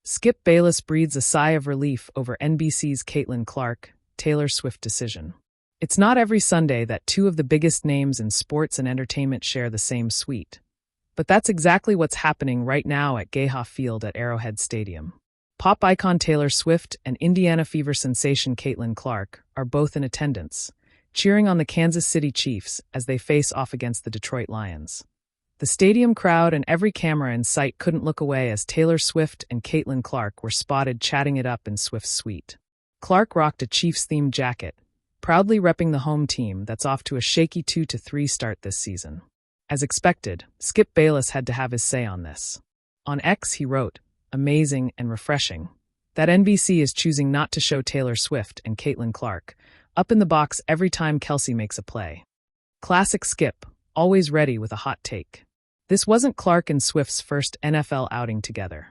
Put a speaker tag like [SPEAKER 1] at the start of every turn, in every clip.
[SPEAKER 1] Skip Bayless breathes a sigh of relief over NBC's Caitlin Clark, Taylor Swift decision. It's not every Sunday that two of the biggest names in sports and entertainment share the same suite. But that's exactly what's happening right now at Gayha Field at Arrowhead Stadium. Pop icon Taylor Swift and Indiana Fever sensation Caitlin Clark are both in attendance, cheering on the Kansas City Chiefs as they face off against the Detroit Lions. The stadium crowd and every camera in sight couldn't look away as Taylor Swift and Caitlin Clark were spotted chatting it up in Swift's suite. Clark rocked a Chiefs-themed jacket, proudly repping the home team that's off to a shaky 2-3 start this season. As expected, Skip Bayless had to have his say on this. On X, he wrote, "Amazing and refreshing that NBC is choosing not to show Taylor Swift and Caitlin Clark up in the box every time Kelsey makes a play. Classic Skip, always ready with a hot take." This wasn't Clark and Swift's first NFL outing together.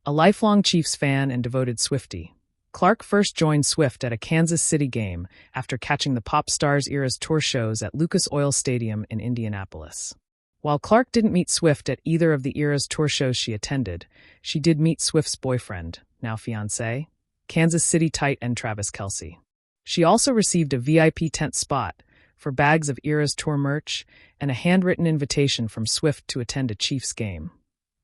[SPEAKER 1] A lifelong Chiefs fan and devoted Swiftie, Clark first joined Swift at a Kansas City game after catching the pop star's era's tour shows at Lucas Oil Stadium in Indianapolis. While Clark didn't meet Swift at either of the era's tour shows she attended, she did meet Swift's boyfriend, now fiancé, Kansas City tight end Travis Kelce. She also received a VIP tent spot for bags of era's tour merch and a handwritten invitation from Swift to attend a Chiefs game.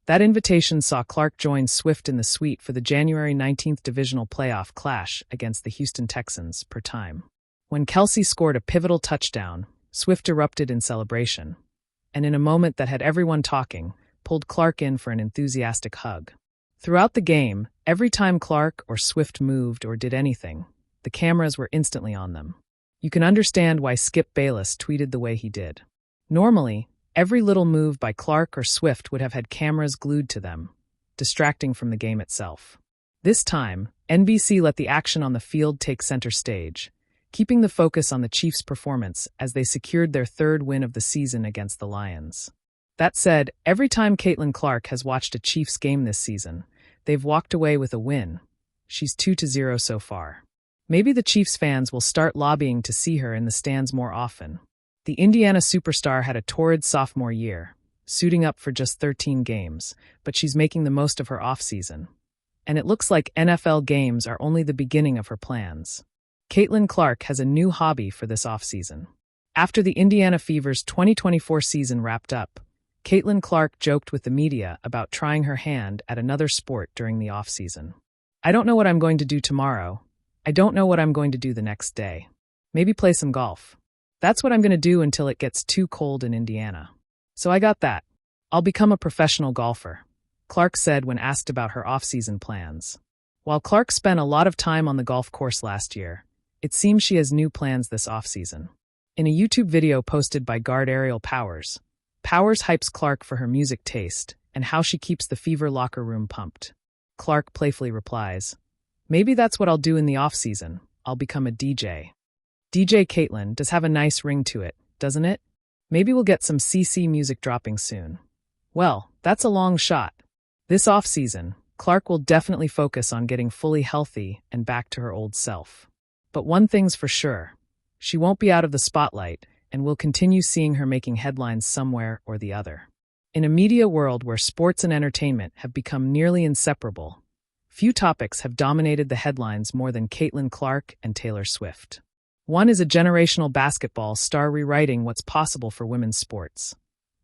[SPEAKER 1] That invitation saw Clark join Swift in the suite for the January 19th divisional playoff clash against the Houston Texans per time. When Kelce scored a pivotal touchdown, Swift erupted in celebration, and in a moment that had everyone talking, pulled Clark in for an enthusiastic hug. Throughout the game, every time Clark or Swift moved or did anything, the cameras were instantly on them. You can understand why Skip Bayless tweeted the way he did. Normally, every little move by Clark or Swift would have had cameras glued to them, distracting from the game itself. This time, NBC let the action on the field take center stage, keeping the focus on the Chiefs' performance as they secured their third win of the season against the Lions. That said, every time Caitlin Clark has watched a Chiefs game this season, they've walked away with a win. She's 2-0 so far. Maybe the Chiefs fans will start lobbying to see her in the stands more often. The Indiana superstar had a torrid sophomore year, suiting up for just 13 games, but she's making the most of her offseason. And it looks like NFL games are only the beginning of her plans. Caitlin Clark has a new hobby for this offseason. After the Indiana Fever's 2024 season wrapped up, Caitlin Clark joked with the media about trying her hand at another sport during the offseason. "I don't know what I'm going to do tomorrow. I don't know what I'm going to do the next day. Maybe play some golf. That's what I'm going to do until it gets too cold in Indiana. So I got that. I'll become a professional golfer," Clark said when asked about her off-season plans. While Clark spent a lot of time on the golf course last year, it seems she has new plans this off-season. In a YouTube video posted by guard Ariel Powers, Powers hypes Clark for her music taste and how she keeps the Fever locker room pumped. Clark playfully replies, "Maybe that's what I'll do in the off-season. I'll become a DJ." DJ Caitlin does have a nice ring to it, doesn't it? Maybe we'll get some CC music dropping soon. Well, that's a long shot. This off-season, Clark will definitely focus on getting fully healthy and back to her old self. But one thing's for sure, she won't be out of the spotlight, and we'll continue seeing her making headlines somewhere or the other. In a media world where sports and entertainment have become nearly inseparable, few topics have dominated the headlines more than Caitlin Clark and Taylor Swift. One is a generational basketball star rewriting what's possible for women's sports.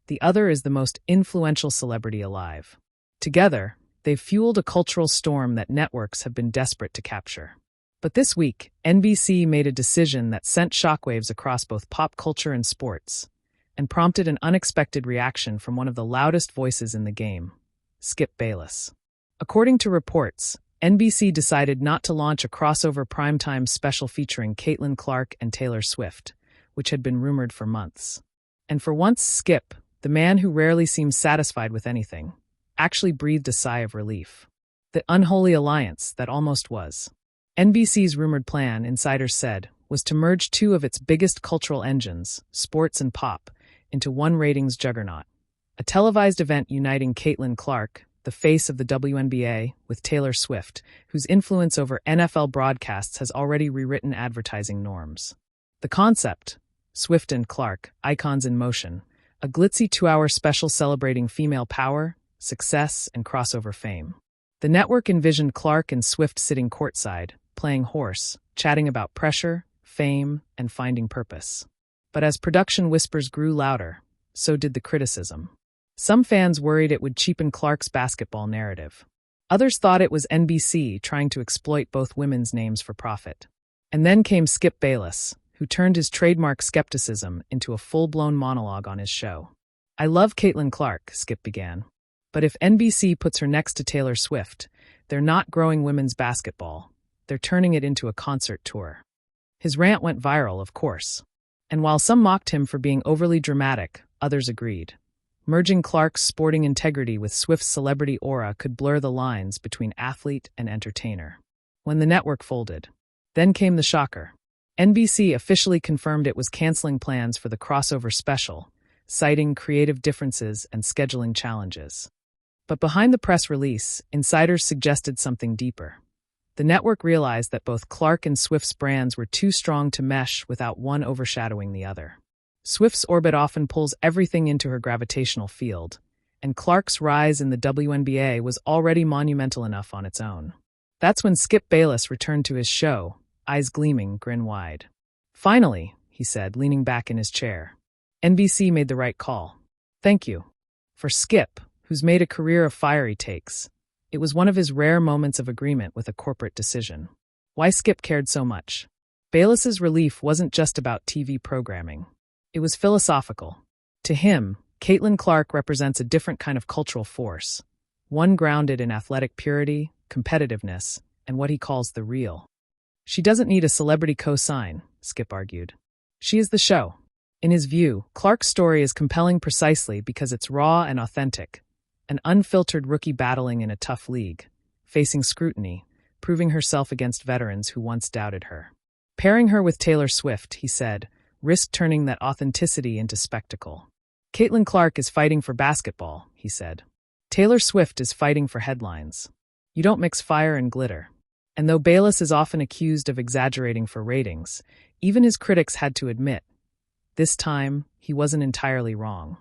[SPEAKER 1] The other is the most influential celebrity alive. Together, they've fueled a cultural storm that networks have been desperate to capture. But this week, NBC made a decision that sent shockwaves across both pop culture and sports, and prompted an unexpected reaction from one of the loudest voices in the game, Skip Bayless. According to reports, NBC decided not to launch a crossover primetime special featuring Caitlin Clark and Taylor Swift, which had been rumored for months. And for once, Skip, the man who rarely seems satisfied with anything, actually breathed a sigh of relief. The unholy alliance that almost was. NBC's rumored plan, insiders said, was to merge two of its biggest cultural engines, sports and pop, into one ratings juggernaut. A televised event uniting Caitlin Clark, the face of the WNBA, with Taylor Swift, whose influence over NFL broadcasts has already rewritten advertising norms. The concept, Swift and Clark, icons in motion, a glitzy 2-hour special celebrating female power, success, and crossover fame. The network envisioned Clark and Swift sitting courtside, playing horse, chatting about pressure, fame, and finding purpose. But as production whispers grew louder, so did the criticism. Some fans worried it would cheapen Clark's basketball narrative. Others thought it was NBC trying to exploit both women's names for profit. And then came Skip Bayless, who turned his trademark skepticism into a full-blown monologue on his show. "I love Caitlin Clark," Skip began. "But if NBC puts her next to Taylor Swift, they're not growing women's basketball. They're turning it into a concert tour." His rant went viral, of course. And while some mocked him for being overly dramatic, others agreed. Merging Clark's sporting integrity with Swift's celebrity aura could blur the lines between athlete and entertainer. When the network folded, then came the shocker. NBC officially confirmed it was canceling plans for the crossover special, citing creative differences and scheduling challenges. But behind the press release, insiders suggested something deeper. The network realized that both Clark and Swift's brands were too strong to mesh without one overshadowing the other. Swift's orbit often pulls everything into her gravitational field, and Clark's rise in the WNBA was already monumental enough on its own. That's when Skip Bayless returned to his show, eyes gleaming, grin wide. "Finally," he said, leaning back in his chair. "NBC made the right call. Thank you." For Skip, who's made a career of fiery takes, it was one of his rare moments of agreement with a corporate decision. Why Skip cared so much? Bayless's relief wasn't just about TV programming. It was philosophical. To him, Caitlin Clark represents a different kind of cultural force, one grounded in athletic purity, competitiveness, and what he calls the real. "She doesn't need a celebrity co-sign," Skip argued. "She is the show." In his view, Clark's story is compelling precisely because it's raw and authentic, an unfiltered rookie battling in a tough league, facing scrutiny, proving herself against veterans who once doubted her. Pairing her with Taylor Swift, he said, risked turning that authenticity into spectacle. "Caitlin Clark is fighting for basketball," he said. "Taylor Swift is fighting for headlines. You don't mix fire and glitter." And though Bayless is often accused of exaggerating for ratings, even his critics had to admit, this time, he wasn't entirely wrong.